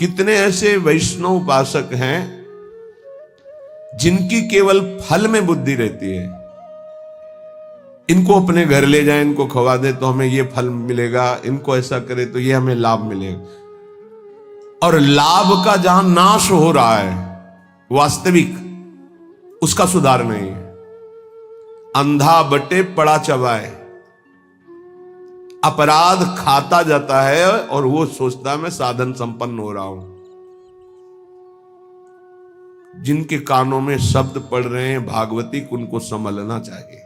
कितने ऐसे वैष्णव उपासक हैं जिनकी केवल फल में बुद्धि रहती है। इनको अपने घर ले जाए, इनको खवा दे तो हमें ये फल मिलेगा, इनको ऐसा करे तो ये हमें लाभ मिलेगा। और लाभ का जहां नाश हो रहा है वास्तविक, उसका सुधार नहीं है। अंधा बटे पड़ा चबाए, अपराध खाता जाता है और वो सोचता है मैं साधन संपन्न हो रहा हूं। जिनके कानों में शब्द पड़ रहे हैं भागवती, उनको संभलना चाहिए।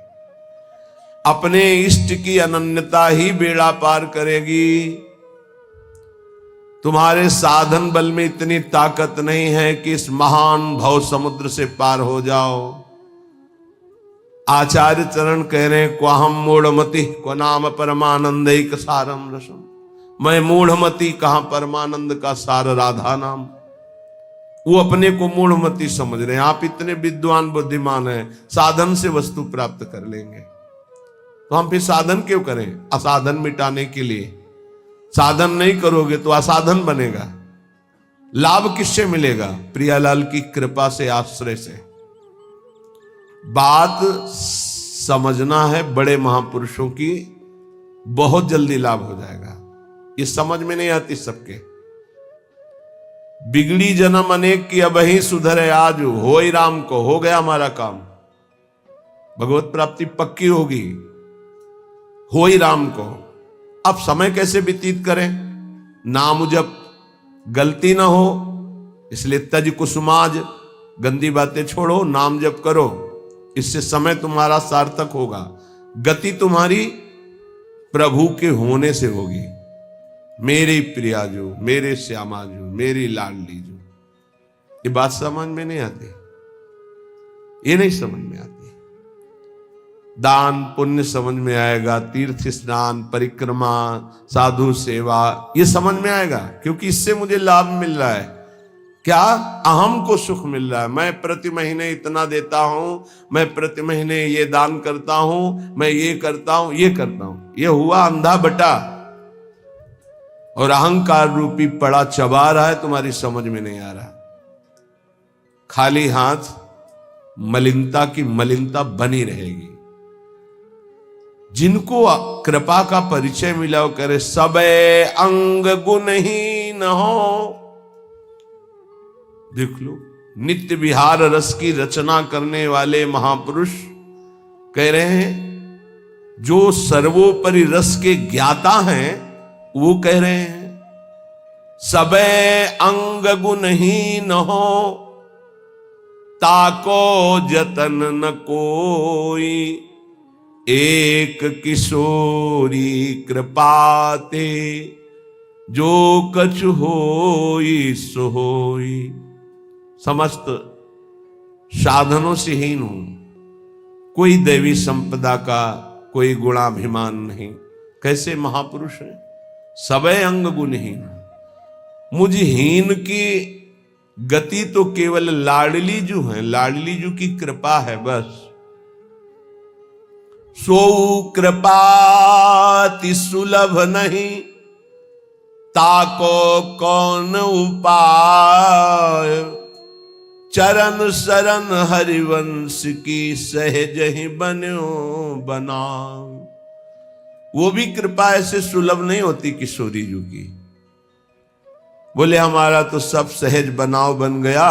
अपने इष्ट की अनन्यता ही बेड़ा पार करेगी। तुम्हारे साधन बल में इतनी ताकत नहीं है कि इस महान भव समुद्र से पार हो जाओ। आचार्य चरण कह रहे हैं, क्वाहम मूढ़मति को नाम परमानंद एक सारम रसम। मैं मूढ़मति, कहां परमानंद का सार राधा नाम। वो अपने को मूढ़मति समझ रहे हैं। आप इतने विद्वान बुद्धिमान हैं, साधन से वस्तु प्राप्त कर लेंगे, तो हम फिर साधन क्यों करें? असाधन मिटाने के लिए। साधन नहीं करोगे तो असाधन बनेगा। लाभ किससे मिलेगा? प्रियालाल की कृपा से, आश्रय से। बात समझना है बड़े महापुरुषों की, बहुत जल्दी लाभ हो जाएगा। ये समझ में नहीं आती सबके। बिगड़ी जन्म अनेक की अब ही सुधरे आज, हो ही राम को, हो गया हमारा काम। भगवत प्राप्ति पक्की होगी, हो ही राम को। अब समय कैसे व्यतीत करें? नाम जप, गलती ना हो, इसलिए तज कुसुमाज, गंदी बातें छोड़ो, नाम जप करो। इससे समय तुम्हारा सार्थक होगा। गति तुम्हारी प्रभु के होने से होगी। मेरी प्रिया जो, मेरे श्यामा जो, मेरी लाडली जो। ये बात समझ में नहीं आती, ये नहीं समझ में आती। दान पुण्य समझ में आएगा, तीर्थ स्नान, परिक्रमा, साधु सेवा, ये समझ में आएगा, क्योंकि इससे मुझे लाभ मिल रहा है। क्या? अहम को सुख मिल रहा है। मैं प्रति महीने इतना देता हूं, मैं प्रति महीने ये दान करता हूं, मैं ये करता हूं, ये करता हूं। ये हुआ अंधा बटा, और अहंकार रूपी पड़ा चबा रहा है, तुम्हारी समझ में नहीं आ रहा। खाली हाथ मलिनता की मलिनता बनी रहेगी। जिनको कृपा का परिचय मिला वो कह रहे, सबे अंग गुणहीन हो। देख लो, नित्य विहार रस की रचना करने वाले महापुरुष कह रहे हैं, जो सर्वोपरि रस के ज्ञाता हैं, वो कह रहे हैं सबे अंग गुणहीन हो, ताको जतन न कोई, एक किशोरी कृपाते, जो कछ होई सो होई। समस्त साधनों से हीन हूं, कोई दैवी संपदा का कोई गुणाभिमान नहीं। कैसे महापुरुष हैं? सबे अंग गुणहीन। मुझ हीन की गति तो केवल लाडली जू है, लाडली जू की कृपा है बस। सो कृपाति सुलभ नहीं, ताको कौन उपाय, चरण शरण हरिवंश की सहज ही बन्यो बना। वो भी कृपा ऐसे सुलभ नहीं होती किशोरी जी की। बोले हमारा तो सब सहज बनाव बन गया,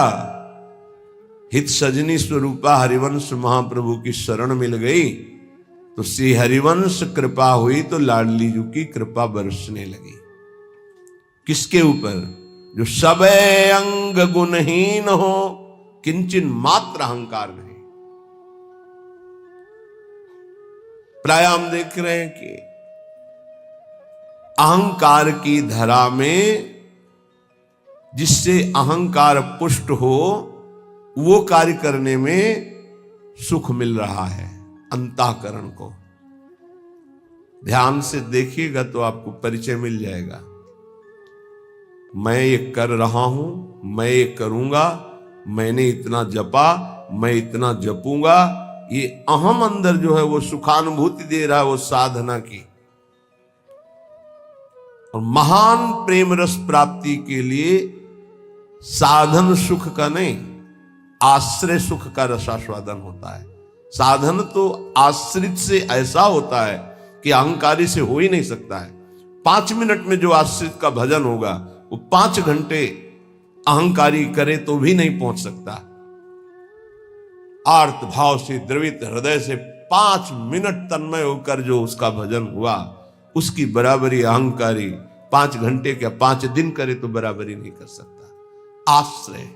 हित सजनी स्वरूपा हरिवंश महाप्रभु की शरण मिल गई, तो श्री हरिवंश कृपा हुई तो लाडली जी की कृपा बरसने लगी। किसके ऊपर? जो सबे अंग गुणहीन हो, किंचन मात्र अहंकार नहीं। प्राय हम देख रहे हैं कि अहंकार की धरा में जिससे अहंकार पुष्ट हो, वो कार्य करने में सुख मिल रहा है अंतःकरण को। ध्यान से देखिएगा तो आपको परिचय मिल जाएगा। मैं ये कर रहा हूं, मैं ये करूंगा, मैंने इतना जपा, मैं इतना जपूंगा, ये अहम अंदर जो है वो सुखानुभूति दे रहा है, वो साधना की। और महान प्रेम रस प्राप्ति के लिए साधन सुख का नहीं, आश्रय सुख का रसास्वादन होता है। साधन तो आश्रित से ऐसा होता है कि अहंकारी से हो ही नहीं सकता है। 5 मिनट में जो आश्रित का भजन होगा वो 5 घंटे अहंकारी करे तो भी नहीं पहुंच सकता। आर्त भाव से द्रवित हृदय से 5 मिनट तन्मय होकर जो उसका भजन हुआ, उसकी बराबरी अहंकारी 5 घंटे क्या 5 दिन करे तो बराबरी नहीं कर सकता। आश्रय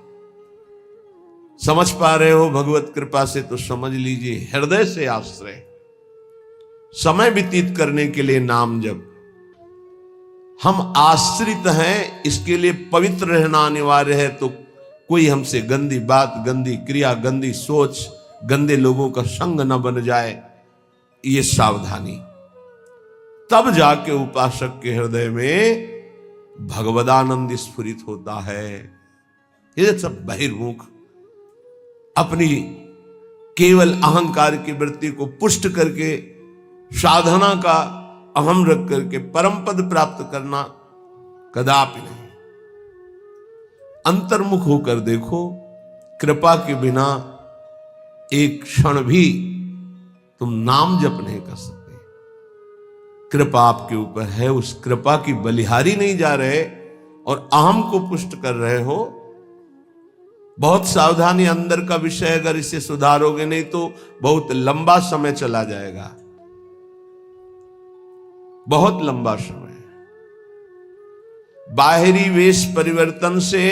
समझ पा रहे हो भगवत कृपा से तो समझ लीजिए, हृदय से आश्रय। समय व्यतीत करने के लिए नाम जप। हम आश्रित हैं, इसके लिए पवित्र रहना अनिवार्य है। तो कोई हमसे गंदी बात, गंदी क्रिया, गंदी सोच, गंदे लोगों का संग न बन जाए, ये सावधानी। तब जाके उपासक के हृदय में भगवदानंद स्फुरित होता है। ये सब बहिर्मुख अपनी केवल अहंकार की वृत्ति को पुष्ट करके साधना का अहम रख करके परम पद प्राप्त करना कदापि नहीं। अंतर्मुख होकर देखो, कृपा के बिना एक क्षण भी तुम नाम जप नहीं कर सकते। कृपा आपके ऊपर है, उस कृपा की बलिहारी नहीं जा रहे और अहम को पुष्ट कर रहे हो। बहुत सावधानी, अंदर का विषय, अगर इसे सुधारोगे नहीं तो बहुत लंबा समय चला जाएगा, बहुत लंबा समय। बाहरी वेश परिवर्तन से,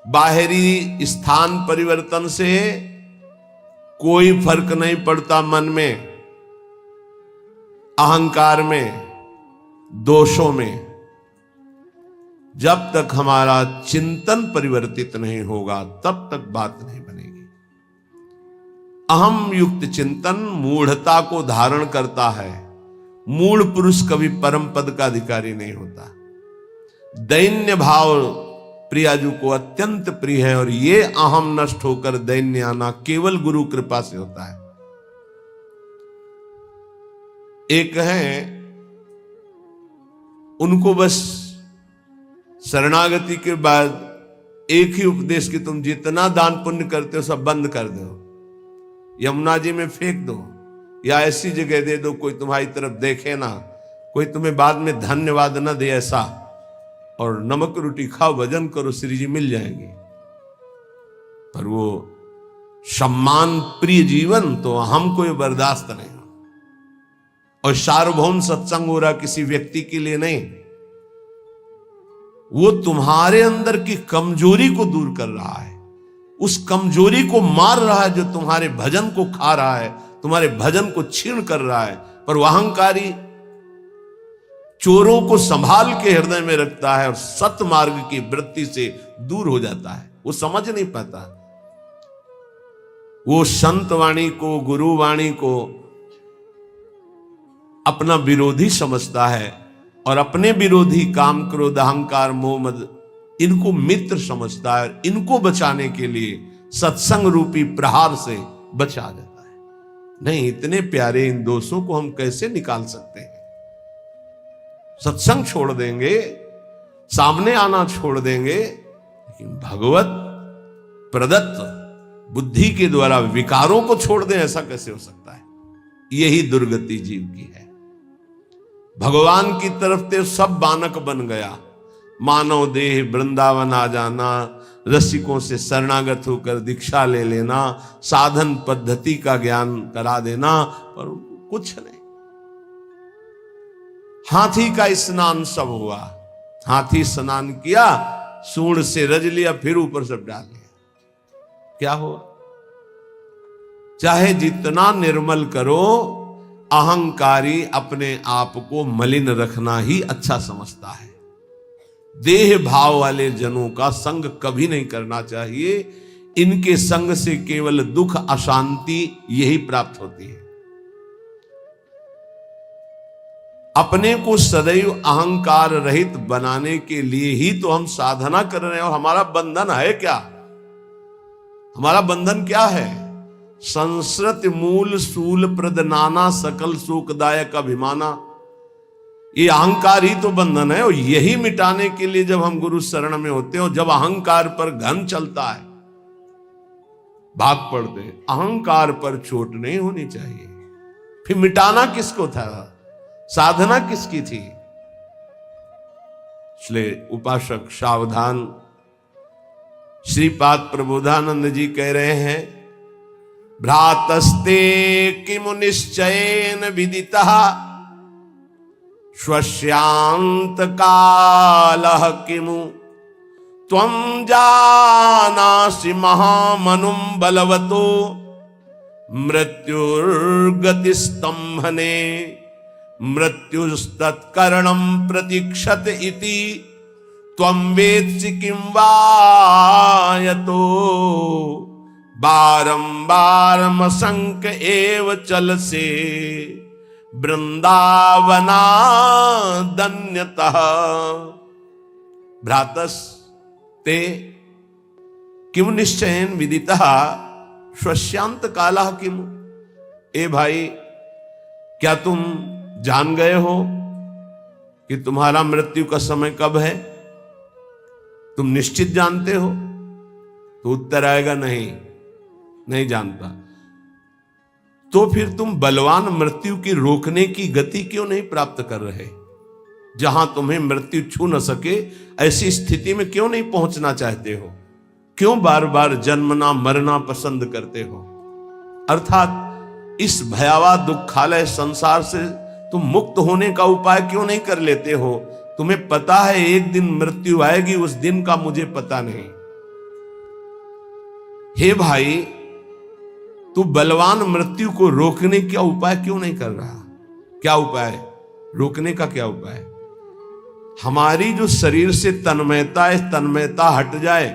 बाहरी स्थान परिवर्तन से कोई फर्क नहीं पड़ता मन में, अहंकार में, दोषों में। जब तक हमारा चिंतन परिवर्तित नहीं होगा तब तक बात नहीं बनेगी। अहम युक्त चिंतन मूढ़ता को धारण करता है। मूढ़ पुरुष कभी परम पद का अधिकारी नहीं होता। दैन्य भाव प्रियाजू को अत्यंत प्रिय है और ये अहम नष्ट होकर दैन्य आना केवल गुरु कृपा से होता है। एक है, उनको बस शरणागति के बाद एक ही उपदेश कि तुम जितना दान पुण्य करते हो सब बंद कर दो, यमुना जी में फेंक दो या ऐसी जगह दे दो कोई तुम्हारी तरफ देखे ना, कोई तुम्हें बाद में धन्यवाद न दे, ऐसा। और नमक रोटी खाओ, भजन करो, श्री जी मिल जाएंगे। पर वो सम्मान प्रिय जीवन तो हमको ये बर्दाश्त नहीं। और सार्वभौम सत्संग हो रहा किसी व्यक्ति के लिए नहीं, वो तुम्हारे अंदर की कमजोरी को दूर कर रहा है, उस कमजोरी को मार रहा है जो तुम्हारे भजन को खा रहा है, तुम्हारे भजन को छीण कर रहा है। पर वह अहंकारी चोरों को संभाल के हृदय में रखता है और सतमार्ग की वृत्ति से दूर हो जाता है। वो समझ नहीं पाता, वो संत वाणी को, गुरु वाणी को अपना विरोधी समझता है और अपने विरोधी काम, क्रोध, अहंकार, मोह, मद, इनको मित्र समझता है और इनको बचाने के लिए सत्संग रूपी प्रहार से बचा जाता है। नहीं, इतने प्यारे इन दोषों को हम कैसे निकाल सकते हैं? सत्संग छोड़ देंगे, सामने आना छोड़ देंगे, लेकिन भगवत प्रदत्त बुद्धि के द्वारा विकारों को छोड़ दें, ऐसा कैसे हो सकता है? यही दुर्गति जीव की है। भगवान की तरफ ते सब बानक बन गया, मानव देह वृंदावन आ जाना, रसिकों से शरणागत होकर दीक्षा ले लेना, साधन पद्धति का ज्ञान करा देना, पर कुछ नहीं। हाथी का स्नान सब हुआ, हाथी स्नान किया, सूंड से रज लिया, फिर ऊपर सब डाल लिया, क्या हुआ? चाहे जितना निर्मल करो, अहंकारी अपने आप को मलिन रखना ही अच्छा समझता है। देह भाव वाले जनों का संग कभी नहीं करना चाहिए। इनके संग से केवल दुख, अशांति यही प्राप्त होती है। अपने को सदैव अहंकार रहित बनाने के लिए ही तो हम साधना कर रहे हैं। और हमारा बंधन है क्या? हमारा बंधन क्या है? संस्कृत मूल सूल प्रद नाना सकल सुखदायक अभिमाना। ये अहंकार ही तो बंधन है, और यही मिटाने के लिए जब हम गुरु शरण में होते हैं, जब अहंकार पर घन चलता है, भाग पड़ते हैं। अहंकार पर चोट नहीं होनी चाहिए। फिर मिटाना किसको था, साधना किसकी थी? इसलिए उपासक सावधान। श्रीपाद प्रबोधानंद जी कह रहे हैं, भ्रातस्ते किमु निश्चयेन विदितः स्वस्यांत कालः किमु त्वं जानासि महामनुं बलवतो मृत्युर्गतिस्तंभने मृत्युस्तत्करणं प्रतीक्षत इति त्वं वेत्सि किं वा यतो बारंबारमसंक एव चलसे वृंदावनादन्यतः। भ्रातस् ते किम निश्चयेन विदितः स्वस्यांत कालः किम। ए भाई, क्या तुम जान गए हो कि तुम्हारा मृत्यु का समय कब है? तुम निश्चित जानते हो? तो उत्तर आएगा नहीं जानता। तो फिर तुम बलवान मृत्यु की रोकने की गति क्यों नहीं प्राप्त कर रहे? जहां तुम्हें मृत्यु छू न सके, ऐसी स्थिति में क्यों नहीं पहुंचना चाहते हो? क्यों बार बार जन्मना मरना पसंद करते हो? अर्थात इस भयावह दुखालय संसार से तुम मुक्त होने का उपाय क्यों नहीं कर लेते हो? तुम्हें पता है एक दिन मृत्यु आएगी, उस दिन का मुझे पता नहीं। हे भाई, तू बलवान मृत्यु को रोकने का उपाय क्यों नहीं कर रहा? क्या उपाय? रोकने का क्या उपाय? हमारी जो शरीर से तन्मयता है, तन्मयता हट जाए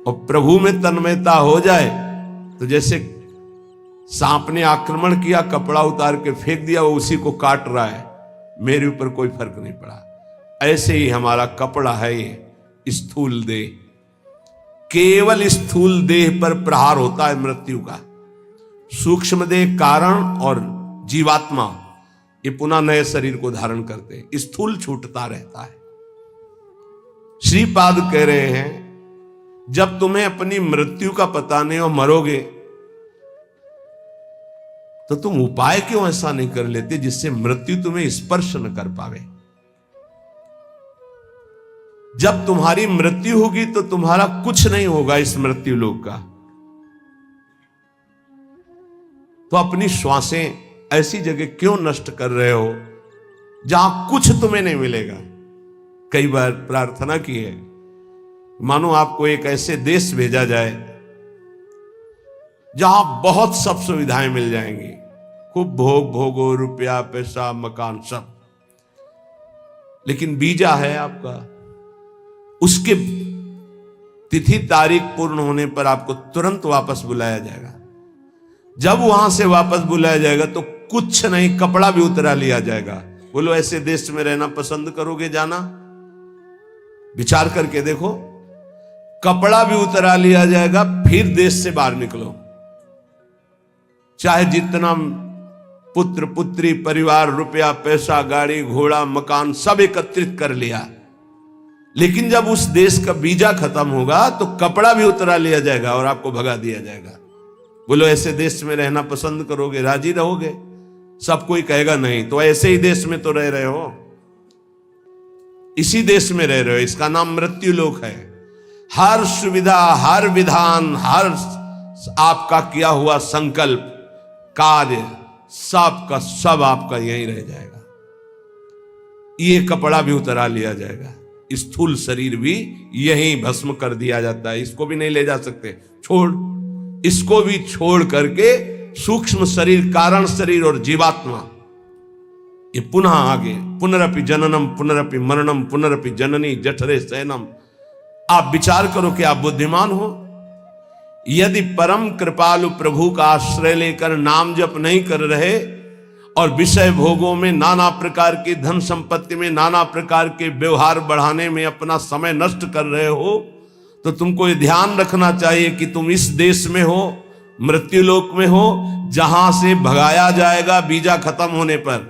और प्रभु में तन्मयता हो जाए, तो जैसे सांप ने आक्रमण किया, कपड़ा उतार के फेंक दिया, वो उसी को काट रहा है, मेरे ऊपर कोई फर्क नहीं पड़ा। ऐसे ही हमारा कपड़ा है ये स्थूल देह, केवल स्थूल देह पर प्रहार होता है मृत्यु का। सूक्ष्म देह कारण और जीवात्मा ये पुनः नए शरीर को धारण करते हैं, स्थूल छूटता रहता है। श्रीपाद कह रहे हैं, जब तुम्हें अपनी मृत्यु का पता नहीं और मरोगे, तो तुम उपाय क्यों ऐसा नहीं कर लेते जिससे मृत्यु तुम्हें स्पर्श न कर पावे? जब तुम्हारी मृत्यु होगी तो तुम्हारा कुछ नहीं होगा इस मृत्यु लोक का। तो अपनी श्वासें ऐसी जगह क्यों नष्ट कर रहे हो जहां कुछ तुम्हें नहीं मिलेगा? कई बार प्रार्थना की है, मानो आपको एक ऐसे देश भेजा जाए जहां बहुत सब सुविधाएं मिल जाएंगी, खूब भोग भोगो, रुपया पैसा मकान सब, लेकिन वीजा है आपका, उसके तिथि तारीख पूर्ण होने पर आपको तुरंत वापस बुलाया जाएगा। जब वहां से वापस बुलाया जाएगा तो कुछ नहीं, कपड़ा भी उतरा लिया जाएगा। बोलो, ऐसे देश में रहना पसंद करोगे जाना? विचार करके देखो, कपड़ा भी उतरा लिया जाएगा, फिर देश से बाहर निकलो। चाहे जितना पुत्र पुत्री परिवार, रुपया पैसा, गाड़ी घोड़ा मकान सब एकत्रित कर लिया, लेकिन जब उस देश का वीजा खत्म होगा तो कपड़ा भी उतरा लिया जाएगा और आपको भगा दिया जाएगा। बोलो, ऐसे देश में रहना पसंद करोगे, राजी रहोगे? सब कोई कहेगा नहीं। तो ऐसे ही देश में तो रह रहे हो, इसी देश में रह रहे हो, इसका नाम मृत्यु लोक है। हर सुविधा, हर विधान, हर आपका किया हुआ संकल्प कार्य सब का सब आपका यहीं रह जाएगा। ये कपड़ा भी उतरा लिया जाएगा, स्थूल शरीर भी यहीं भस्म कर दिया जाता है, इसको भी नहीं ले जा सकते, छोड़, इसको भी छोड़ करके सूक्ष्म शरीर, कारण शरीर और जीवात्मा, ये पुनः आगे पुनरपि जननम पुनरपि मरणम पुनरपि जननी जठरे शयनम। आप विचार करो कि आप बुद्धिमान हो। यदि परम कृपालु प्रभु का आश्रय लेकर नाम जप नहीं कर रहे और विषय भोगों में, नाना प्रकार की धन संपत्ति में, नाना प्रकार के व्यवहार बढ़ाने में अपना समय नष्ट कर रहे हो, तो तुमको ये ध्यान रखना चाहिए कि तुम इस देश में हो, मृत्युलोक में हो, जहां से भगाया जाएगा वीजा खत्म होने पर,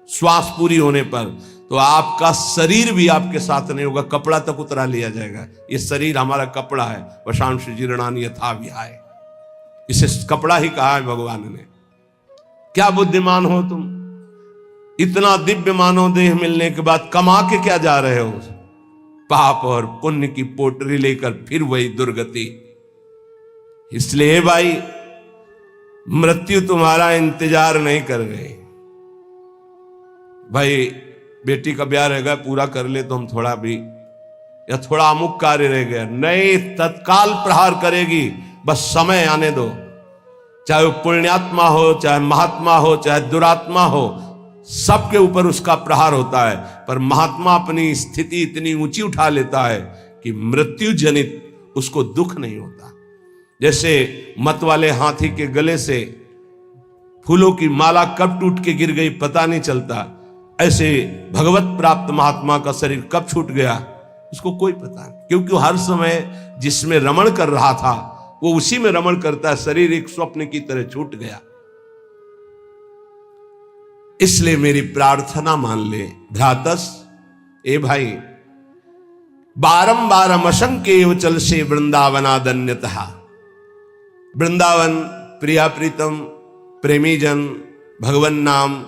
श्वास पूरी होने पर। तो आपका शरीर भी आपके साथ नहीं होगा, कपड़ा तक उतरा लिया जाएगा। ये शरीर हमारा कपड़ा है। वशांश जीर्णानि यथा विहाय, इसे कपड़ा ही कहा है भगवान ने। क्या बुद्धिमान हो तुम, इतना दिव्य मानव देह मिलने के बाद कमा के क्या जा रहे हो? पाप और पुण्य की पोटरी लेकर फिर वही दुर्गति। इसलिए भाई, मृत्यु तुम्हारा इंतजार नहीं कर रही। भाई बेटी का ब्याह रह गया, पूरा कर ले तो हम थोड़ा भी, या थोड़ा अमुक कार्य रह गया, नहीं, तत्काल प्रहार करेगी। बस समय आने दो। चाहे वो पुण्यात्मा हो, चाहे महात्मा हो, चाहे दुरात्मा हो, सबके ऊपर उसका प्रहार होता है। पर महात्मा अपनी स्थिति इतनी ऊंची उठा लेता है कि मृत्यु जनित उसको दुख नहीं होता। जैसे मत वाले हाथी के गले से फूलों की माला कब टूट के गिर गई पता नहीं चलता, ऐसे भगवत प्राप्त महात्मा का शरीर कब छूट गया उसको कोई पता नहीं, क्योंकि वो हर समय जिसमें रमण कर रहा था वो उसी में रमण करता है। शरीर एक स्वप्न की तरह छूट गया। इसलिए मेरी प्रार्थना मान ले भ्रातस, ए भाई, बारंबार असंख्य चल से वृंदावनादन्यतः। वृंदावन, प्रिया प्रीतम, प्रेमी जन, भगवान नाम,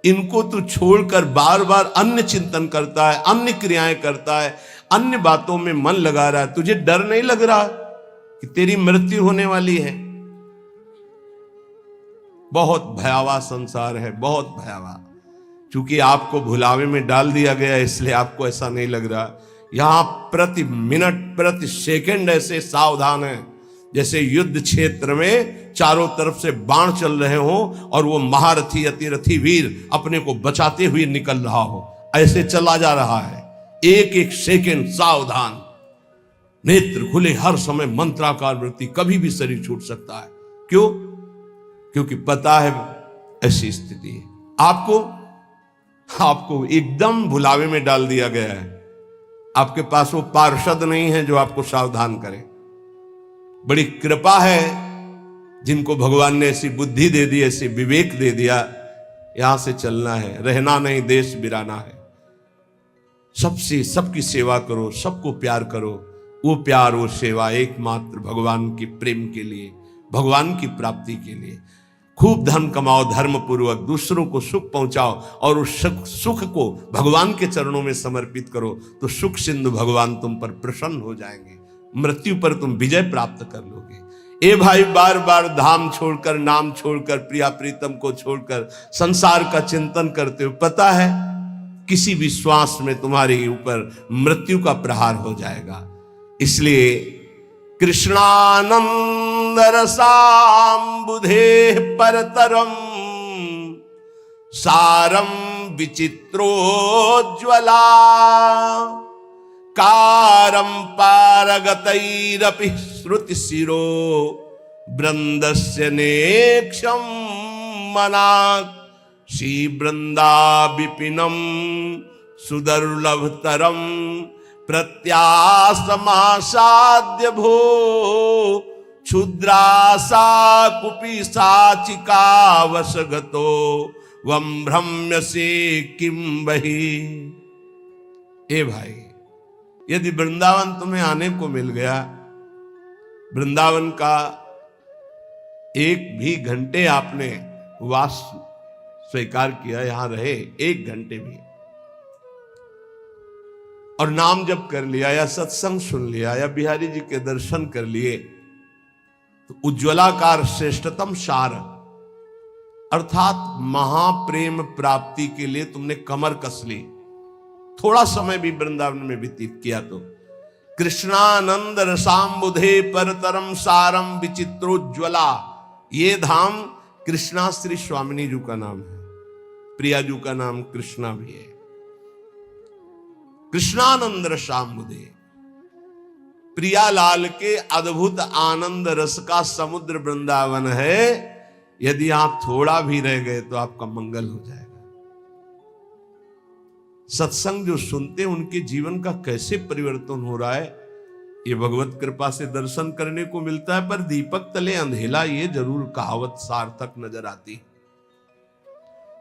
इनको तू छोड़कर बार बार अन्य चिंतन करता है, अन्य क्रियाएं करता है, अन्य बातों में मन लगा रहा है। तुझे डर नहीं लग रहा कि तेरी मृत्यु होने वाली है? बहुत भयावह संसार है, बहुत भयावह। क्योंकि आपको भुलावे में डाल दिया गया इसलिए आपको ऐसा नहीं लग रहा। यहां प्रति मिनट प्रति सेकंड ऐसे सावधान है जैसे युद्ध क्षेत्र में चारों तरफ से बाण चल रहे हो और वो महारथी अतिरथी वीर अपने को बचाते हुए निकल रहा हो, ऐसे चला जा रहा है। एक एक सेकंड सावधान, नेत्र खुले हर समय, मंत्राकार वृत्ति, कभी भी शरीर छूट सकता है। क्यों? क्योंकि पता है ऐसी स्थिति है। आपको एकदम भुलावे में डाल दिया गया है। आपके पास वो पार्षद नहीं है जो आपको सावधान करे। बड़ी कृपा है जिनको भगवान ने ऐसी बुद्धि दे दी, ऐसी विवेक दे दिया। यहां से चलना है, रहना नहीं, देश बिराना है। सबसे सबकी सेवा करो, सबको प्यार करो। वो प्यार, वो सेवा एकमात्र भगवान के प्रेम के लिए, भगवान की प्राप्ति के लिए। खूब धन कमाओ, धर्म पूर्वक दूसरों को सुख पहुंचाओ और उस सुख को भगवान के चरणों में समर्पित करो, तो सुख सिंधु भगवान तुम पर प्रसन्न हो जाएंगे। मृत्यु पर तुम विजय प्राप्त कर लोगे। ए भाई, बार बार धाम छोड़कर, नाम छोड़कर, प्रिया प्रीतम को छोड़कर संसार का चिंतन करते हो, पता है किसी भी श्वास में तुम्हारे ऊपर मृत्यु का प्रहार हो जाएगा। इसलिए कृष्णानंद रसाम्बुधे परतरम सारम विचित्रोज्ज्वला कारम पारगतैरपि श्रुति शिरो वृंदस्य नेक्षम मनाक् श्री वृंदा विपिनम सुदुर्लभतरम प्रत्यासमासाद्य भो क्षुद्रासा कुपी साचिका वशगतो वम भ्रम्य से किम बही। ए भाई, यदि वृंदावन तुम्हें आने को मिल गया, वृंदावन का एक भी घंटे आपने वास स्वीकार किया, यहां रहे एक घंटे भी, और नाम जप कर लिया या सत्संग सुन लिया या बिहारी जी के दर्शन कर लिए, तो उज्ज्वलाकार श्रेष्ठतम सार अर्थात महाप्रेम प्राप्ति के लिए तुमने कमर कस ली। थोड़ा समय भी वृंदावन में व्यतीत किया तो कृष्णानंद रसाम्बुधे परतरम सारम विचित्रोज्ज्वला। ये धाम कृष्णा श्री स्वामिनी जी का नाम है, प्रिया जी का नाम कृष्णा भी है। कृष्णानंद रसाम्बुधे, प्रियालाल के अद्भुत आनंद रस का समुद्र वृंदावन है। यदि आप थोड़ा भी रह गए तो आपका मंगल हो जाएगा। सत्संग जो सुनते हैं उनके जीवन का कैसे परिवर्तन हो रहा है, ये भगवत कृपा से दर्शन करने को मिलता है। पर दीपक तले अंधेला, ये जरूर कहावत सार्थक नजर आती है।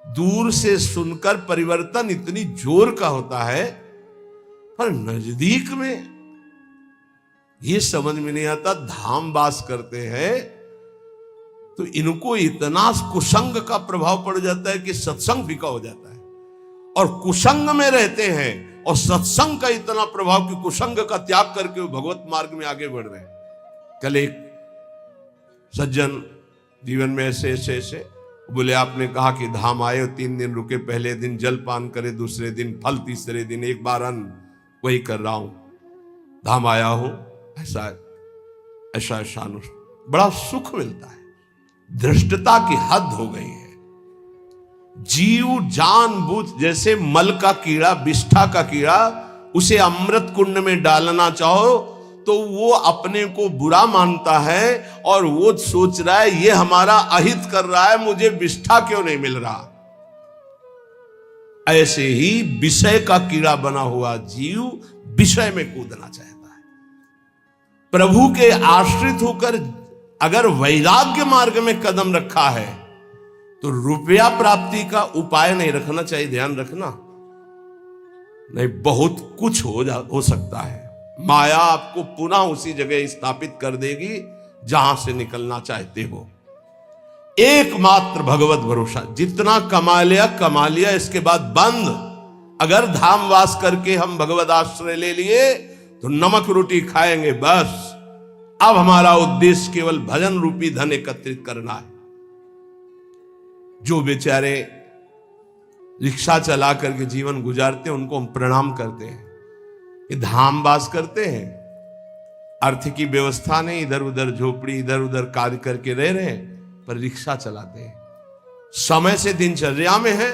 दूर से सुनकर परिवर्तन इतनी जोर का होता है, पर नजदीक में ये समझ में नहीं आता। धाम वास करते हैं तो इनको इतना कुसंग का प्रभाव पड़ जाता है कि सत्संग फीका हो जाता है, और कुसंग में रहते हैं और सत्संग का इतना प्रभाव कि कुसंग का त्याग करके वो भगवत मार्ग में आगे बढ़ रहे हैं। कल एक सज्जन जीवन में ऐसे ऐसे ऐसे बोले, आपने कहा कि धाम आए, 3 दिन रुके, पहले दिन जल पान करे, दूसरे दिन फल, तीसरे दिन एक बार अन्न, वही कर रहा हूं, धाम आया हूं, ऐसा ऐसा ऐसा बड़ा सुख मिलता है। धृष्टता की हद हो गई है। जीव जानबूझ, जैसे मल का कीड़ा, विष्ठा का कीड़ा, उसे अमृत कुंड में डालना चाहो तो वो अपने को बुरा मानता है और वो सोच रहा है ये हमारा अहित कर रहा है, मुझे विष्ठा क्यों नहीं मिल रहा। ऐसे ही विषय का कीड़ा बना हुआ जीव विषय में कूदना चाहता है। प्रभु के आश्रित होकर अगर वैराग्य मार्ग में कदम रखा है तो रुपया प्राप्ति का उपाय नहीं रखना चाहिए। ध्यान रखना, नहीं बहुत कुछ हो सकता है। माया आपको पुनः उसी जगह स्थापित कर देगी जहां से निकलना चाहते हो। एकमात्र भगवत भरोसा, जितना कमा लिया, इसके बाद बंद। अगर धाम वास करके हम भगवत आश्रय ले लिए तो नमक रोटी खाएंगे बस। अब हमारा उद्देश्य केवल भजन रूपी धन एकत्रित करना है। जो बेचारे रिक्शा चला करके जीवन गुजारते हैं उनको हम प्रणाम करते हैं कि धाम वास करते हैं, अर्थ की व्यवस्था नहीं, इधर उधर झोपड़ी, इधर उधर कार्य करके रह रहे हैं, पर रिक्शा चलाते हैं, समय से दिनचर्या में है,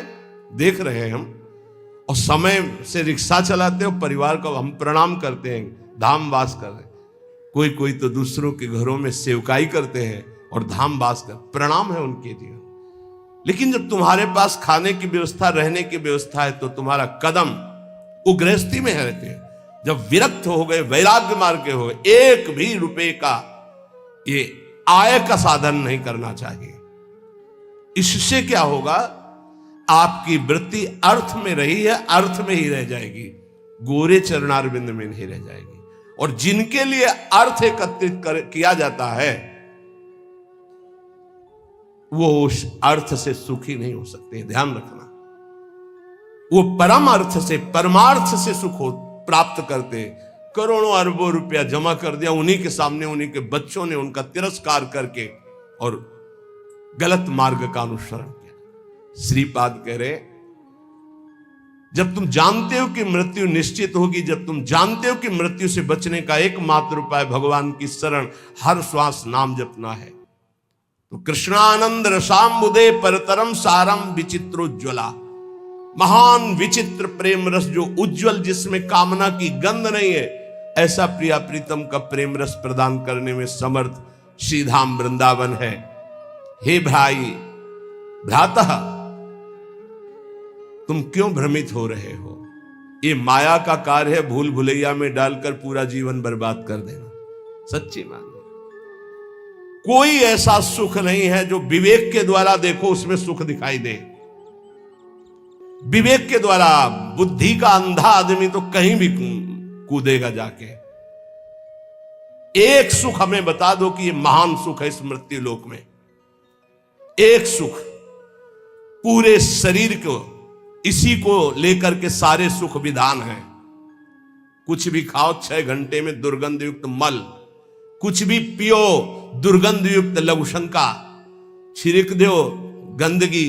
देख रहे हैं हम, और समय से रिक्शा चलाते हैं, परिवार को हम प्रणाम करते हैं, धाम वास कर रहे हैं। कोई तो दूसरों के घरों में सेवकाई करते हैं और धाम वास कर, प्रणाम है उनके लिए। लेकिन जब तुम्हारे पास खाने की व्यवस्था, रहने की व्यवस्था है, तो तुम्हारा कदम वो गृहस्थी में रहते हैं। जब विरक्त हो गए, वैराग्य मार्ग के हो, एक भी रुपए का ये आय का साधन नहीं करना चाहिए। इससे क्या होगा, आपकी वृत्ति अर्थ में रही है, अर्थ में ही रह जाएगी, गोरे चरणारविंद में नहीं रह जाएगी। और जिनके लिए अर्थ एकत्रित किया जाता है वो उस अर्थ से सुखी नहीं हो सकते। ध्यान रखना, वो परम अर्थ से, परमार्थ से सुख प्राप्त करते। करोड़ों अरबों रुपया जमा कर दिया, उन्हीं के सामने उन्हीं के बच्चों ने उनका तिरस्कार करके और गलत मार्ग का अनुसरण किया। श्रीपाद कह रहे, जब तुम जानते हो कि मृत्यु निश्चित होगी, जब तुम जानते हो कि मृत्यु से बचने का एकमात्र उपाय भगवान की शरण, हर श्वास नाम जपना है, तो कृष्णानंद रसाम्बुदे परतरम सारम विचित्रोज्ज्वला, महान विचित्र प्रेम रस जो उज्जवल, जिसमें कामना की गंध नहीं है, ऐसा प्रिया प्रीतम का प्रेम रस प्रदान करने में समर्थ श्रीधाम वृंदावन है। हे भाई भ्रातः, तुम क्यों भ्रमित हो रहे हो? ये माया का कार्य है, भूल भुलैया में डालकर पूरा जीवन बर्बाद कर देना। सच्ची मान, कोई ऐसा सुख नहीं है जो विवेक के द्वारा देखो उसमें सुख दिखाई दे। विवेक के द्वारा, बुद्धि का अंधा आदमी तो कहीं भी कूदेगा जाके। एक सुख हमें बता दो कि ये महान सुख है इस मृत्यु लोक में। एक सुख, पूरे शरीर को इसी को लेकर के सारे सुख विधान है। कुछ भी खाओ 6 घंटे में दुर्गंध युक्त मल, कुछ भी पियो दुर्गंध युक्त लघुशंका, छिड़क दो गंदगी,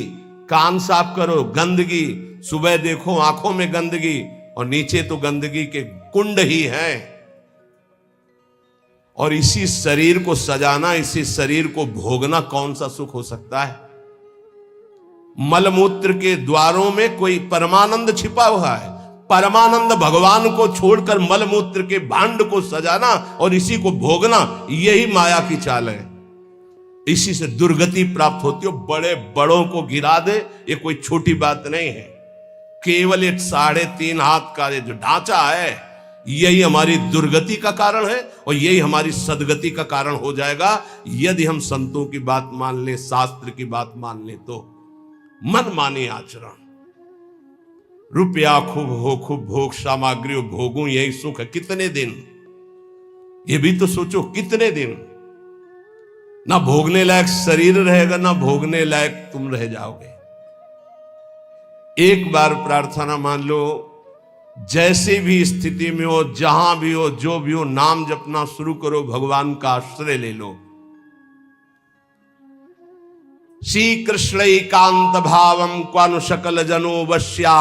कान साफ करो गंदगी, सुबह देखो आंखों में गंदगी, और नीचे तो गंदगी के कुंड ही हैं। और इसी शरीर को सजाना, इसी शरीर को भोगना कौन सा सुख हो सकता है? मलमूत्र के द्वारों में कोई परमानंद छिपा हुआ है। परमानंद भगवान को छोड़कर मलमूत्र के भांड को सजाना और इसी को भोगना, यही माया की चाल है। इसी से दुर्गति प्राप्त होती हो। बड़े बड़ों को गिरा दे, ये कोई छोटी बात नहीं है। केवल एक 3.5 हाथ का जो ढांचा है, यही हमारी दुर्गति का कारण है और यही हमारी सदगति का कारण हो जाएगा, यदि हम संतों की बात मान ले, शास्त्र की बात मान ले। तो मन मानी आचरण। रुपया खूब हो, खूब भोग सामग्री हो, भोगूं यही सुख है। कितने दिन, ये भी तो सोचो, कितने दिन। ना भोगने लायक शरीर रहेगा, ना भोगने लायक तुम रह जाओगे। एक बार प्रार्थना मान लो, जैसे भी स्थिति में हो, जहां भी हो, जो भी हो, नाम जपना शुरू करो, भगवान का आश्रय ले लो। श्री कृष्ण एकांत भावम क्वानु सकल जनो वश्या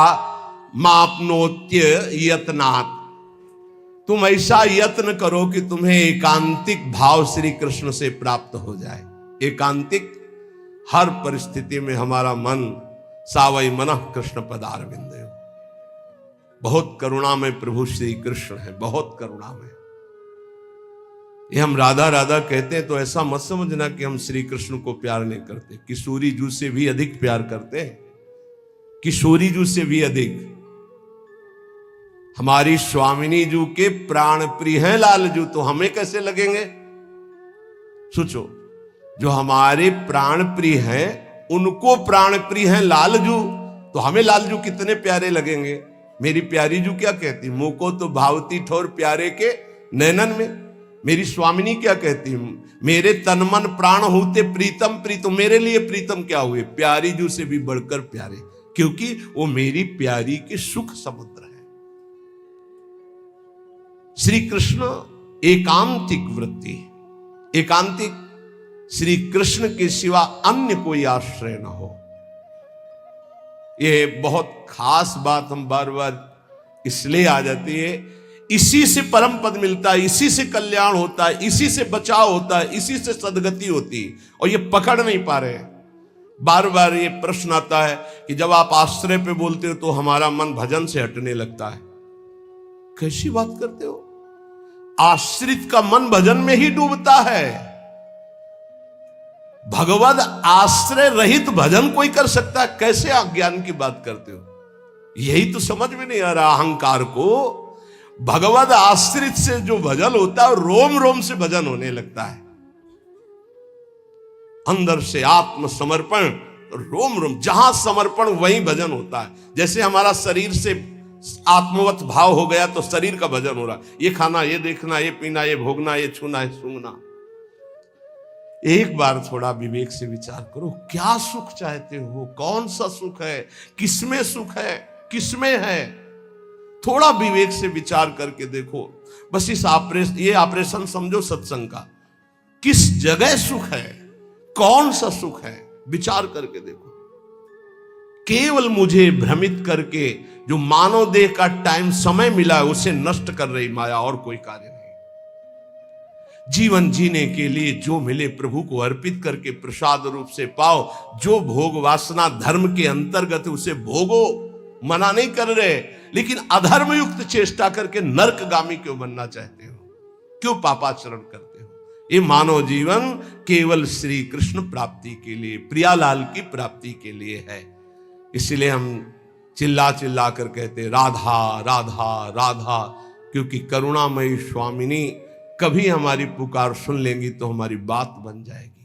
मापनोत्य यत्नात्। तुम ऐसा यत्न करो कि तुम्हें एकांतिक भाव श्री कृष्ण से प्राप्त हो जाए। एकांतिक, हर परिस्थिति में हमारा मन सावई मनः कृष्ण पदारविंदे। बहुत करुणामय प्रभु श्री कृष्ण है, बहुत करुणामय। ये हम राधा राधा कहते हैं तो ऐसा मत समझना कि हम श्री कृष्ण को प्यार नहीं करते। किशोरी जू से भी अधिक प्यार करते हैं, किशोरी जू से भी अधिक। हमारी स्वामिनी जू के प्राण प्रिय हैं लाल जू, तो हमें कैसे लगेंगे? सोचो, जो हमारे प्राण प्रिय हैं उनको प्राण प्रिय हैं लाल जू, तो हमें लाल जू कितने प्यारे लगेंगे। मेरी प्यारी जू क्या कहती, मुंह को तो भावती ठोर प्यारे के नैनन में। मेरी स्वामिनी क्या कहती, मेरे तन मन प्राण होते प्रीतम प्रीतम। मेरे लिए प्रीतम क्या हुए, प्यारी जू से भी बढ़कर प्यारे, क्योंकि वो मेरी प्यारी के सुख समुद्र है। श्री कृष्ण एकांतिक वृत्ति, एकांतिक, श्री कृष्ण के सिवा अन्य कोई आश्रय न हो। ये बहुत खास बात हम बार बार इसलिए आ जाती है, इसी से परम पद मिलता है, इसी से कल्याण होता है, इसी से बचाव होता है, इसी से सदगति होती है, और ये पकड़ नहीं पा रहे हैं। बार बार ये प्रश्न आता है कि जब आप आश्रय पे बोलते हो तो हमारा मन भजन से हटने लगता है। कैसी बात करते हो? आश्रित का मन भजन में ही डूबता है। भगवद आश्रय रहित भजन कोई कर सकता है? कैसे आप ज्ञान की बात करते हो? यही तो समझ में नहीं आ रहा अहंकार को। भगवद आश्रित से जो भजन होता है रोम रोम से भजन होने लगता है, अंदर से आत्म समर्पण, रोम रोम, जहां समर्पण वहीं भजन होता है। जैसे हमारा शरीर से आत्मवत भाव हो गया तो शरीर का भजन हो रहा, ये खाना, ये देखना, ये पीना, ये भोगना, ये छूना, ये सूंघना। एक बार थोड़ा विवेक से विचार करो, क्या सुख चाहते हो? कौन सा सुख है? किसमें सुख है, किसमें है? थोड़ा विवेक से विचार करके देखो। बस ये ऑपरेशन समझो सत्संग का। किस जगह सुख है, कौन सा सुख है, विचार करके देखो। केवल मुझे भ्रमित करके जो मानव देह का टाइम समय मिला है उसे नष्ट कर रही माया, और कोई कार्य नहीं। जीवन जीने के लिए जो मिले प्रभु को अर्पित करके प्रसाद रूप से पाओ। जो भोग वासना धर्म के अंतर्गत उसे भोगो, मना नहीं कर रहे, लेकिन अधर्म युक्त चेष्टा करके नरकगामी क्यों बनना चाहते हो? क्यों पापाचरण करते हो? ये मानव जीवन केवल श्री कृष्ण प्राप्ति के लिए, प्रियालाल की प्राप्ति के लिए है। इसलिए हम चिल्ला चिल्ला कर कहते राधा राधा राधा, क्योंकि करुणामयी स्वामिनी कभी हमारी पुकार सुन लेंगी तो हमारी बात बन जाएगी।